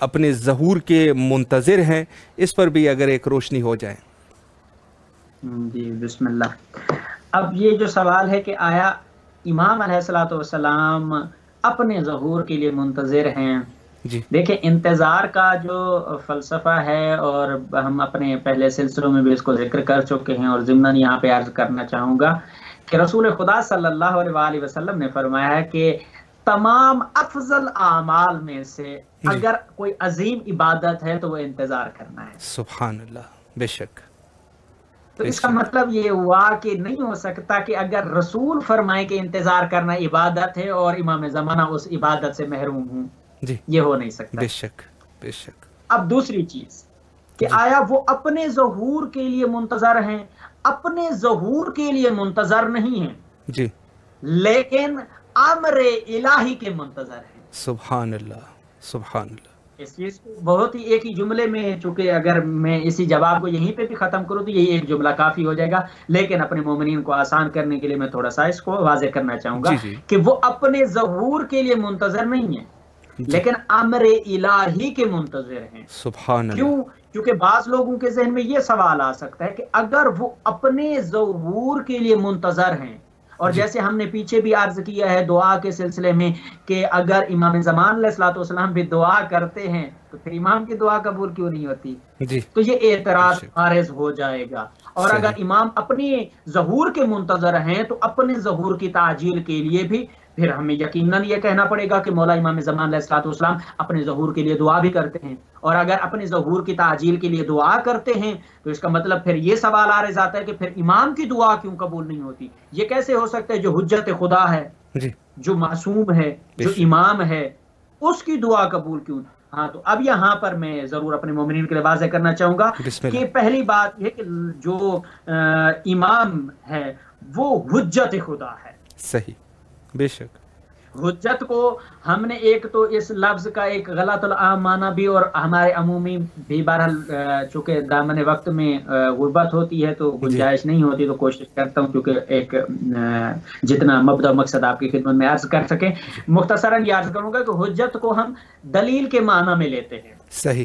اپنے ظہور کے منتظر ہیں، اس پر بھی اگر ایک روشنی ہو جائے۔ جی بسم اللہ۔ اب یہ جو سوال ہے کہ آیا امام علیہ الصلوۃ والسلام اپنے ظہور کے لیے منتظر ہیں؟ جی دیکھیں، انتظار کا جو فلسفہ ہے، اور ہم اپنے پہلے سلسلوں میں بھی اس کو ذکر کر چکے ہیں، اور ضمناً یہاں پہ عرض کرنا چاہوں گا کہ رسول خدا صلی اللہ علیہ وآلہ وسلم نے فرمایا ہے کہ تمام افضل اعمال میں سے اگر کوئی عظیم عبادت ہے تو وہ انتظار کرنا ہے۔ سبحان اللہ، بے شک۔ تو اس کا مطلب یہ ہوا کہ نہیں ہو سکتا کہ اگر رسول فرمائے کہ انتظار کرنا عبادت ہے اور امام زمانہ اس عبادت سے محروم ہوں، جی یہ ہو نہیں سکتا۔ بے شک بے شک۔ اب دوسری چیز کہ آیا وہ اپنے ظہور کے لیے منتظر ہیں؟ اپنے ظہور کے لیے منتظر نہیں ہیں، جی، لیکن امر الہی کے منتظر ہیں۔ سبحان اللہ سبحان اللہ۔ اس چیز کو بہت ہی ایک ہی جملے میں، چونکہ اگر میں اسی جواب کو یہیں پہ بھی ختم کروں تو یہی ایک جملہ کافی ہو جائے گا، لیکن اپنے مومنین کو آسان کرنے کے لیے میں تھوڑا سا اس کو واضح کرنا چاہوں گا کہ وہ اپنے ظہور کے لیے منتظر نہیں ہیں، لیکن امر الہی کے منتظر ہیں۔ سبحان اللہ۔ کیوں؟ کیونکہ بعض لوگوں کے ذہن میں یہ سوال آ سکتا ہے کہ اگر وہ اپنے ظہور کے لیے منتظر ہیں، اور جیسے ہم نے پیچھے بھی عرض کیا ہے دعا کے سلسلے میں کہ اگر امام زمان علیہ الصلوۃ والسلام بھی دعا کرتے ہیں تو پھر امام کی دعا قبول کیوں نہیں ہوتی؟ تو یہ اعتراض خارج ہو جائے گا۔ اور اگر امام اپنے ظہور کے منتظر ہیں تو اپنے ظہور کی تعجیل کے لیے بھی پھر ہمیں یقیناً یہ کہنا پڑے گا کہ مولا امام زمان علیہ الصلوۃ والسلام اپنے ظہور کے لیے دعا بھی کرتے ہیں، اور اگر اپنے ظہور کی تعجیل کے لیے دعا کرتے ہیں تو اس کا مطلب پھر یہ سوال عارض آتا ہے کہ پھر امام کی دعا کیوں قبول نہیں ہوتی؟ یہ کیسے ہو سکتا ہے جو حجت خدا ہے، جو معصوم ہے، جو امام ہے، اس کی دعا قبول کیوں؟ ہاں، تو اب یہاں پر میں ضرور اپنے مومنین کے لیے واضح کرنا چاہوں گا کہ پہلی بات یہ کہ جو امام ہے وہ حجت خدا ہے۔ صحیح، بے شک۔ حجت کو ہم نے ایک تو اس لفظ کا ایک غلط العام معنی بھی، اور ہمارے عمومی بھی، بہرحال چونکہ دامن وقت میں غربت ہوتی ہے تو گنجائش نہیں ہوتی، تو کوشش کرتا ہوں کیونکہ ایک جتنا مبدا مقصد آپ کی خدمت میں عرض کر سکیں، مختصراً یہ عرض کروں گا کہ حجت کو ہم دلیل کے معنی میں لیتے ہیں۔ صحیح،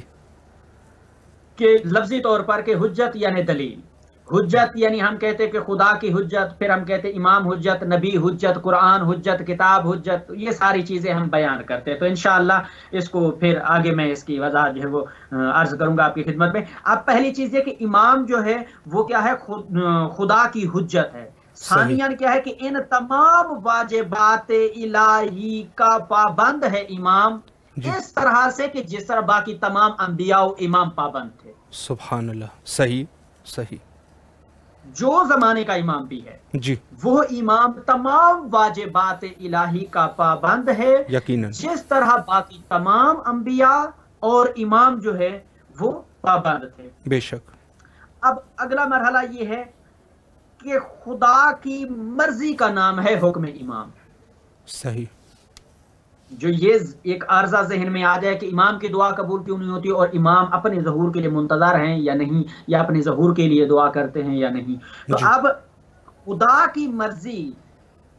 کہ لفظی طور پر کہ حجت یعنی دلیل، حجت یعنی ہم کہتے ہیں کہ خدا کی حجت، پھر ہم کہتے ہیں امام حجت، نبی حجت، قرآن حجت، کتاب حجت، یہ ساری چیزیں ہم بیان کرتے ہیں۔ تو انشاءاللہ اس کو پھر آگے میں اس کی وضاحت جو ہے وہ عرض کروں گا آپ کی خدمت میں۔ اب پہلی چیز یہ کہ امام جو ہے وہ کیا ہے؟ خدا کی حجت ہے۔ ثانیاً کیا ہے کہ ان تمام واجبات الہی کا پابند ہے امام، اس طرح سے کہ جس طرح باقی تمام انبیاء و امام پابند تھے۔ سبحان اللہ، صحیح صحیح۔ جو زمانے کا امام بھی ہے جی، وہ امام تمام واجبات الہی کا پابند ہے، یقیناً، جس طرح باقی تمام انبیاء اور امام جو ہے وہ پابند تھے۔ بے شک۔ اب اگلا مرحلہ یہ ہے کہ خدا کی مرضی کا نام ہے حکم امام۔ صحیح۔ جو یہ ایک عارضہ ذہن میں آ جائے کہ امام کی دعا قبول کیوں نہیں ہوتی، اور امام اپنے ظہور کے لیے منتظر ہیں یا نہیں، یا اپنے ظہور کے لیے دعا کرتے ہیں یا نہیں، تو اب خدا کی مرضی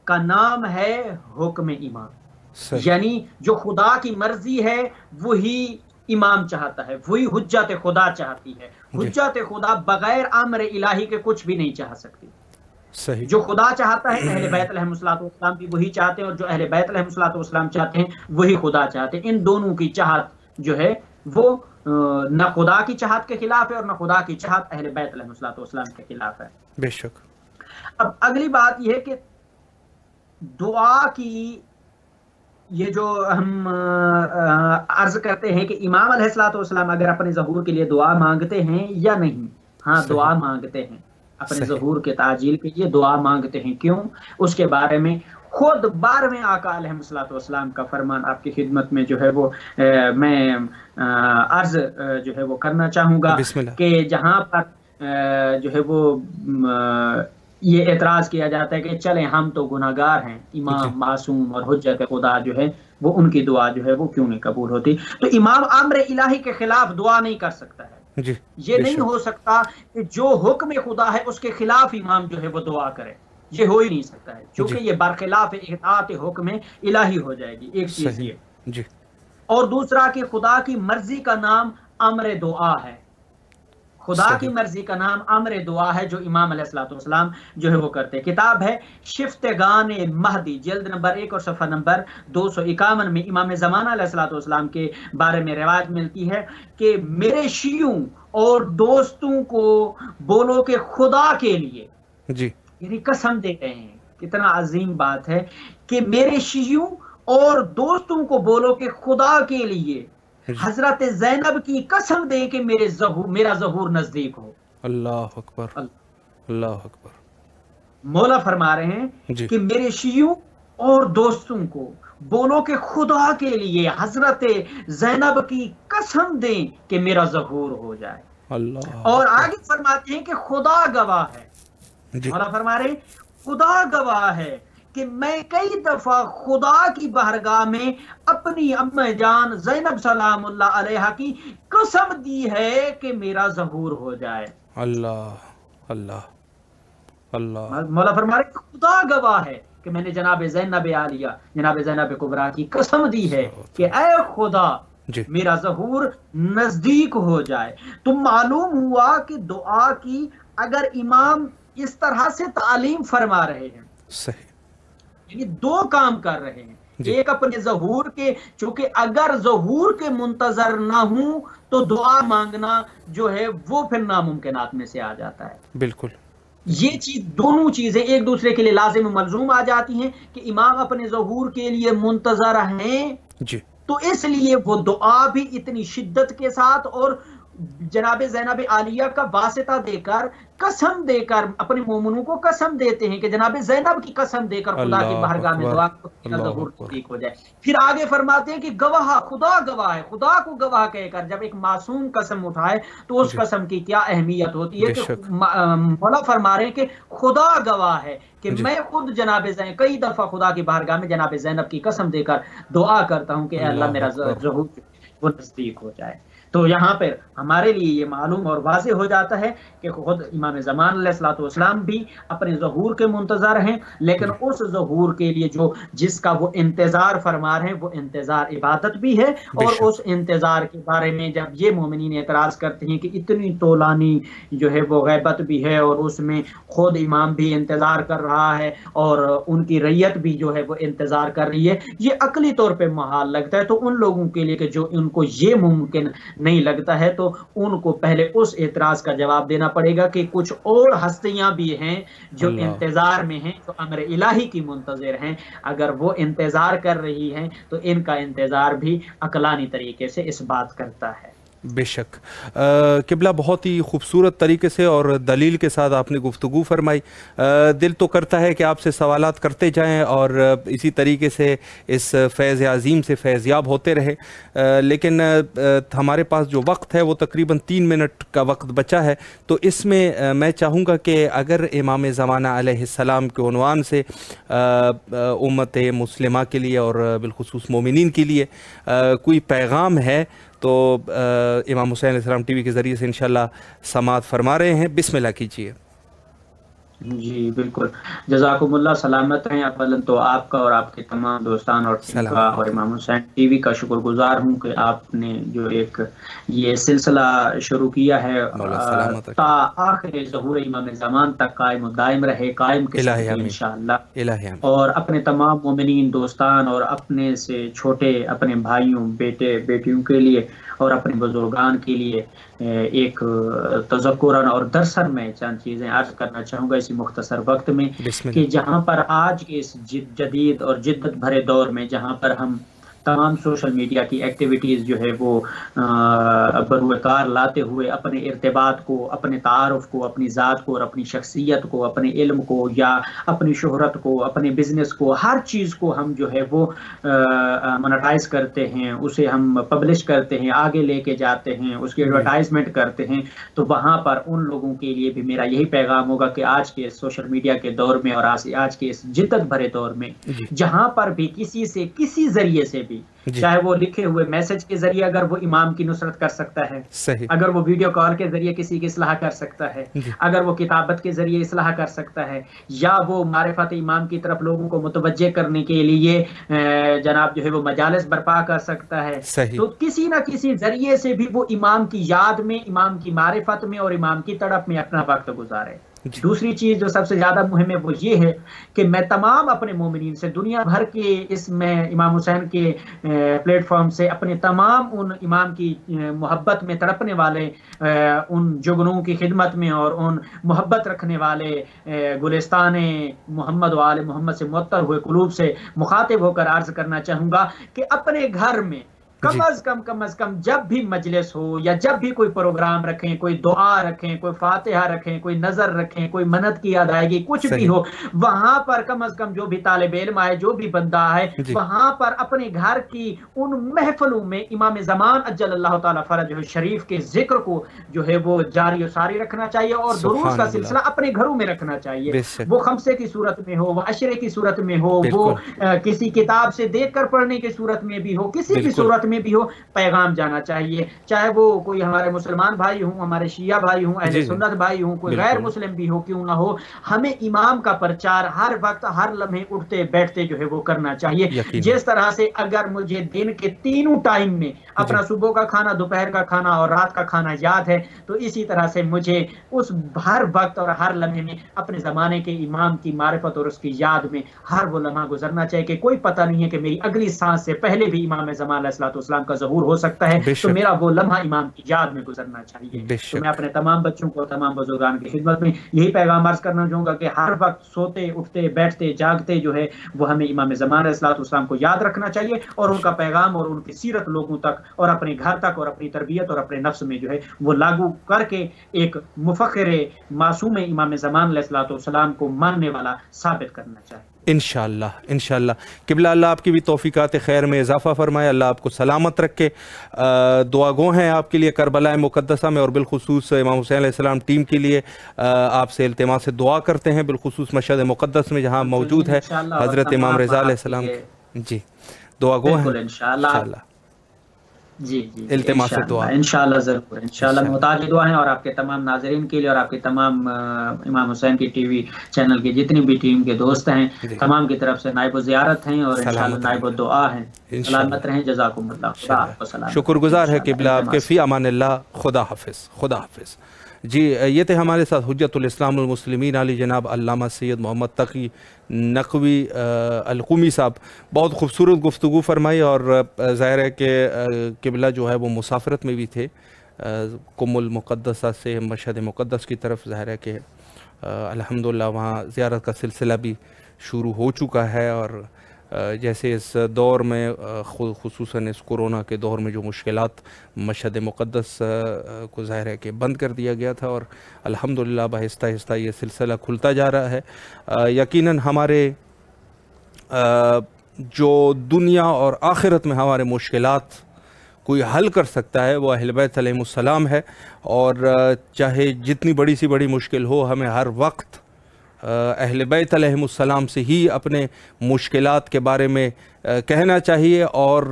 کا نام ہے حکم امام، یعنی جو خدا کی مرضی ہے وہی امام چاہتا ہے، وہی حجت خدا چاہتی ہے۔ حجت خدا بغیر امر الہی کے کچھ بھی نہیں چاہ سکتی۔ صحیح۔ جو خدا چاہتا ہے اہل بیت علیہم السلام بھی وہی چاہتے ہیں، اور جو اہل بیت علیہم السلام چاہتے ہیں وہی خدا چاہتے ہیں۔ ان دونوں کی چاہت جو ہے وہ نہ خدا کی چاہت کے خلاف ہے، اور نہ خدا کی چاہت اہل بیت علیہم السلام کے خلاف ہے۔ بے شک۔ اب اگلی بات یہ ہے کہ دعا کی یہ جو ہم عرض کرتے ہیں کہ امام علیہ السلام اگر اپنے ظہور کے لیے دعا مانگتے ہیں یا نہیں۔ ہاں، دعا مانگتے ہیں، اپنے ظہور کے تعجیل کے لیے دعا مانگتے ہیں۔ کیوں؟ اس کے بارے میں خود 12ویں آقا علیہ السلام کا فرمان آپ کی خدمت میں جو ہے وہ میں عرض جو ہے وہ کرنا چاہوں گا کہ جہاں پر جو ہے وہ یہ اعتراض کیا جاتا ہے کہ چلیں ہم تو گناہگار ہیں، امام معصوم اور حجت خدا جو ہے وہ ان کی دعا جو ہے وہ کیوں نہیں قبول ہوتی؟ تو امام امر الہی کے خلاف دعا نہیں کر سکتا ہے۔ یہ نہیں ہو سکتا کہ جو حکم خدا ہے اس کے خلاف امام جو ہے وہ دعا کرے، یہ ہو ہی نہیں سکتا ہے، کیونکہ یہ برخلاف اطاعت حکم الہی ہو جائے گی۔ ایک چیز یہ، اور دوسرا کہ خدا کی مرضی کا نام امر دعا ہے. خدا کی مرضی کا نام امر دعا ہے جو امام علیہ الصلوۃ والسلام جو ہے وہ کرتے. کتاب ہے شفتگان مہدی، جلد نمبر 1 اور صفحہ نمبر 251 میں امام زمانہ علیہ الصلوۃ والسلام کے بارے میں روایت ملتی ہے کہ میرے شیعوں اور دوستوں کو بولو کہ خدا کے لیے، جی یعنی قسم دے رہے ہیں. کتنا عظیم بات ہے کہ میرے شیعوں اور دوستوں کو بولو کہ خدا کے لیے حضرت زینب کی قسم دے کہ میرا ظہور نزدیک ہو. اللہ اکبر، اللہ اکبر. مولا فرما رہے ہیں کہ میرے شیعوں اور دوستوں کو بولو کہ خدا کے لیے حضرت زینب کی قسم دیں کہ میرا ظہور ہو جائے. اللہ. اور آگے فرماتے ہیں کہ خدا گواہ ہے. مولا فرما رہے ہیں خدا گواہ ہے کہ میں کئی دفعہ خدا کی بارگاہ میں اپنی اما جان زینب سلام اللہ علیہا کی قسم دی ہے کہ میرا ظہور ہو جائے. اللہ اللہ اللہ. مولا فرما رہے خدا گواہ ہے کہ میں نے جناب زینب عالیہ، جناب زینب کبریٰ کی قسم دی ہے کہ اے خدا میرا ظہور نزدیک ہو جائے. تو معلوم ہوا کہ دعا کی اگر امام اس طرح سے تعلیم فرما رہے ہیں، صحیح، یعنی دو کام کر رہے ہیں. ایک اپنے ظہور کے، چونکہ اگر ظہور کے منتظر نہ ہوں تو دعا مانگنا جو ہے وہ پھر ناممکنات میں سے آ جاتا ہے. بالکل. یہ چیز، دونوں چیزیں ایک دوسرے کے لیے لازم و ملزوم آ جاتی ہیں کہ امام اپنے ظہور کے لیے منتظر ہیں جی، تو اس لیے وہ دعا بھی اتنی شدت کے ساتھ اور جناب زینب عالیہ کا واسطہ دے کر، قسم دے کر اپنے مومنوں کو قسم دیتے ہیں کہ جناب زینب کی قسم دے کر خدا کی بارگاہ میں دعا ظہور ٹھیک ہو جائے. پھر آگے فرماتے ہیں کہ گواہ، خدا گواہ ہے. خدا کو گواہ کہہ کر جب ایک معصوم قسم اٹھائے تو اس قسم کی کیا اہمیت ہوتی ہے کہ مولا فرما رہے ہیں کہ خدا گواہ ہے کہ میں خود جناب زینب کئی دفعہ خدا کی بارگاہ میں جناب زینب کی قسم دے کر دعا کرتا ہوں کہ اے اللہ میرا ظہور وہ نزدیک ہو جائے. تو یہاں پر ہمارے لیے یہ معلوم اور واضح ہو جاتا ہے کہ خود امام زمان علیہ الصلوۃ والسلام بھی اپنے ظہور کے منتظر ہیں، لیکن اس ظہور کے لیے جس کا وہ انتظار فرما رہے ہیں وہ انتظار عبادت بھی ہے. اور اس انتظار کے بارے میں جب یہ مومنین اعتراض کرتے ہیں کہ اتنی طولانی جو ہے وہ غیبت بھی ہے اور اس میں خود امام بھی انتظار کر رہا ہے اور ان کی رعیت بھی جو ہے وہ انتظار کر رہی ہے، یہ عقلی طور پہ محال لگتا ہے. تو ان لوگوں کے لیے کہ جو ان کو یہ ممکن نہیں لگتا ہے تو ان کو پہلے اس اعتراض کا جواب دینا پڑے گا کہ کچھ اور ہستیاں بھی ہیں جو انتظار میں ہیں، جو امر الہی کی منتظر ہیں. اگر وہ انتظار کر رہی ہیں تو ان کا انتظار بھی عقلانی طریقے سے اس بات کرتا ہے. بے شک. قبلہ بہت ہی خوبصورت طریقے سے اور دلیل کے ساتھ آپ نے گفتگو فرمائی. دل تو کرتا ہے کہ آپ سے سوالات کرتے جائیں اور اسی طریقے سے اس فیض عظیم سے فیضیاب ہوتے رہے، لیکن ہمارے پاس جو وقت ہے وہ تقریباً 3 منٹ کا وقت بچا ہے. تو اس میں میں چاہوں گا کہ اگر امام زمانہ علیہ السلام کے عنوان سے امت مسلمہ کے لیے اور بالخصوص مومنین کے لیے کوئی پیغام ہے تو امام حسین علیہ السلام ٹی وی کے ذریعے سے انشاءاللہ سماعت فرما رہے ہیں. بسم اللہ کیجیے. جی بالکل، جزاکم اللہ. سلامت ہیں. اولا تو آپ کا اور آپ کے تمام دوستان اور ٹیم کا اور امام حسین ٹی وی کا شکر گزار ہوں کہ آپ نے جو ایک یہ سلسلہ شروع کیا ہے تا آخر ظہور امام زمان تک قائم و دائم رہے، قائم انشاءاللہ. اور اپنے تمام مومنین دوستان اور اپنے سے چھوٹے اپنے بھائیوں، بیٹے بیٹیوں کے لیے اور اپنے بزرگان کے لیے ایک تذکرن اور درسن میں چند چیزیں عرض کرنا چاہوں گا اسی مختصر وقت میں کہ جہاں پر آج کے اس جدید اور جدت بھرے دور میں جہاں پر ہم تمام سوشل میڈیا کی ایکٹیویٹیز جو ہے وہ بروکار لاتے ہوئے اپنے ارتباط کو، اپنے تعارف کو، اپنی ذات کو اور اپنی شخصیت کو، اپنے علم کو یا اپنی شہرت کو، اپنے بزنس کو، ہر چیز کو ہم جو ہے وہ مونیٹائز کرتے ہیں، اسے ہم پبلش کرتے ہیں، آگے لے کے جاتے ہیں، اس کی ایڈورٹائزمنٹ کرتے ہیں. تو وہاں پر ان لوگوں کے لیے بھی میرا یہی پیغام ہوگا کہ آج کے سوشل میڈیا کے دور میں اور آج کے اس جدت بھرے دور میں جہاں پر بھی کسی سے کسی ذریعے سے بھی، چاہے وہ لکھے ہوئے میسج کے ذریعے اگر وہ امام کی نصرت کر سکتا ہے، اگر وہ ویڈیو کال کے ذریعے کسی کی اصلاح کر سکتا ہے، اگر وہ کتابت کے ذریعے اصلاح کر سکتا ہے، یا وہ معرفت امام کی طرف لوگوں کو متوجہ کرنے کے لیے جناب جو ہے وہ مجالس برپا کر سکتا ہے، تو کسی نہ کسی ذریعے سے بھی وہ امام کی یاد میں، امام کی معرفت میں اور امام کی تڑپ میں اپنا وقت گزارے۔ دوسری چیز جو سب سے زیادہ مہم ہے وہ یہ ہے کہ میں تمام اپنے مومنین سے، دنیا بھر کے اس میں امام حسین کے پلیٹ فارم سے، اپنے تمام ان امام کی محبت میں تڑپنے والے ان جگنوں کی خدمت میں اور ان محبت رکھنے والے گلستان محمد و آل محمد سے معطر ہوئے قلوب سے مخاطب ہو کر عرض کرنا چاہوں گا کہ اپنے گھر میں کم از کم جب بھی مجلس ہو یا جب بھی کوئی پروگرام رکھیں، کوئی دعا رکھیں، کوئی فاتحہ رکھیں، کوئی نظر رکھیں، کوئی منت کی ادائیگی کچھ بھی ہو، وہاں پر کم از کم جو بھی طالب علم آئے، جو بھی بندہ ہے، وہاں پر اپنے گھر کی ان محفلوں میں امام زمان اجل اللہ تعالی فرجہ شریف کے ذکر کو جو ہے وہ جاری و ساری رکھنا چاہیے، اور دروس کا سلسلہ اپنے گھروں میں رکھنا چاہیے، وہ خمسے کی صورت میں ہو، وہ عشرے کی صورت میں ہو، وہ کسی کتاب سے دیکھ کر پڑھنے کی صورت میں بھی ہو، کسی بھی صورت میں بھی ہو، پیغام جانا چاہیے، چاہے وہ کوئی ہمارے مسلمان بھائی ہوں، ہمارے شیعہ بھائی ہوں، اہل سنت بھائی ہوں، کوئی غیر مسلم بھی ہو کیوں نہ ہو، ہمیں امام کا پرچار ہر وقت ہر لمحے اٹھتے بیٹھتے جو ہے وہ کرنا چاہیے۔ جس طرح سے اگر مجھے دن کے تینوں ٹائم میں اپنا صبح کا کھانا، دوپہر کا کھانا اور رات کا کھانا یاد ہے، تو اسی طرح سے مجھے اس ہر وقت اور ہر لمحے میں اپنے زمانے کے امام کی معرفت اور اس کی یاد میں ہر وہ لمحہ گزرنا چاہیے کہ کوئی پتہ نہیں ہے کہ میری اگلی سانس سے پہلے بھی امام زمان علیہ الصلوۃ والسلام کا ظہور ہو سکتا ہے، تو میرا وہ لمحہ امام کی یاد میں گزرنا چاہیے۔ تو میں اپنے تمام بچوں کو، تمام بزرگان کی خدمت میں یہی پیغام عرض کرنا چاہوں گا کہ ہر وقت سوتے اٹھتے بیٹھتے جاگتے جو ہے وہ ہمیں امام زمان علیہ الصلوۃ والسلام کو یاد رکھنا چاہیے، اور ان کا پیغام اور ان کی سیرت لوگوں تک اور اپنے گھر تک اور اپنی تربیت اور اپنے نفس میں جو ہے وہ لاگو کر کے ایک مفخر معصوم امام زمان علیہ الصلوۃ والسلام کو ماننے والا ثابت کرنا چاہیے۔ انشاءاللہ انشاءاللہ قبلہ اللہ آپ کی بھی توفیقات خیر میں اضافہ فرمائے، اللہ آپ کو سلامت رکھے۔ دعا گو ہیں آپ کے لیے کربلا مقدسہ میں، اور بالخصوص امام حسین علیہ السلام ٹیم کے لیے آپ سے التماس سے دعا کرتے ہیں، بالخصوص مشہد مقدس میں جہاں موجود ہے حضرت امام رضا علیہ السلام۔ جی دعا گو ہیں انشاءاللہ، جی التماس سے دعا انشاءاللہ ضرور، انشاءاللہ محتاج دعا ہیں، اور آپ کے تمام ناظرین کے لیے اور آپ کے تمام امام حسین کی ٹی وی چینل کے جتنی بھی ٹیم کے دوست ہیں تمام کی طرف سے نائب و زیارت ہیں اور انشاءاللہ نائب و دعا ہیں۔ سلامت رہیں، جزاکم اللہ، خدا آپ کو سلامت۔ شکر گزار ہے قبلہ آپ کے، فی امان اللہ، خدا حافظ، خدا حافظ۔ جی یہ تھے ہمارے ساتھ حجت الاسلام المسلمین علی جناب علامہ سید محمد تقی نقوی القومی صاحب، بہت خوبصورت گفتگو فرمائی، اور ظاہر ہے کہ قبلہ جو ہے وہ مسافرت میں بھی تھے قم المقدسہ سے مشہد مقدس کی طرف، ظاہر ہے کہ الحمدللہ وہاں زیارت کا سلسلہ بھی شروع ہو چکا ہے، اور جیسے اس دور میں خصوصاً اس کورونا کے دور میں جو مشکلات مشہد مقدس کو ظاہر ہے کہ بند کر دیا گیا تھا، اور الحمدللہ آہستہ آہستہ یہ سلسلہ کھلتا جا رہا ہے۔ یقیناً ہمارے جو دنیا اور آخرت میں ہمارے مشکلات کوئی حل کر سکتا ہے وہ اہل بیت علیہ السلام ہے، اور چاہے جتنی بڑی سی بڑی مشکل ہو، ہمیں ہر وقت اہل بیت علیہ السلام سے ہی اپنے مشکلات کے بارے میں کہنا چاہیے، اور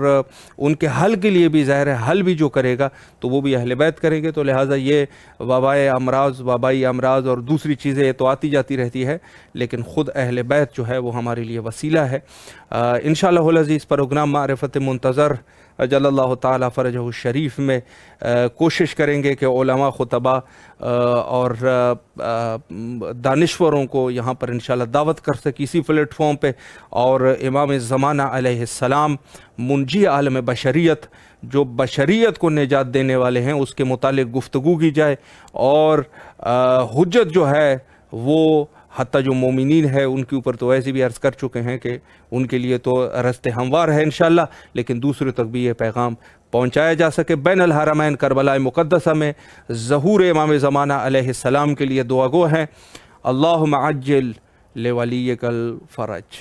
ان کے حل کے لیے بھی ظاہر ہے حل بھی جو کرے گا تو وہ بھی اہل بیت کریں گے، تو لہٰذا یہ وبائی امراض اور دوسری چیزیں تو آتی جاتی رہتی ہے، لیکن خود اہل بیت جو ہے وہ ہمارے لیے وسیلہ ہے۔ انشاءاللہ العزیز پروگرام معرفت منتظر جل اللہ تعالیٰ فرجہ الشریف میں کوشش کریں گے کہ علماء، خطباء اور دانشوروں کو یہاں پر انشاءاللہ دعوت کر سکے اسی پلیٹ فارم پہ، اور امام زمانہ علیہ السلام منجی عالم بشریت، جو بشریت کو نجات دینے والے ہیں، اس کے متعلق گفتگو کی جائے، اور حجت جو ہے وہ حتیٰ جو مومنین ہے ان کے اوپر تو ویسے بھی عرض کر چکے ہیں کہ ان کے لیے تو رستے ہموار ہے انشاءاللہ، لیکن دوسروں تک بھی یہ پیغام پہنچایا جا سکے۔ بین الحرمین کربلا مقدسہ میں ظہور امام زمانہ علیہ السلام کے لیے دعا گو ہیں۔ اللہم عجل لولیک الفرج۔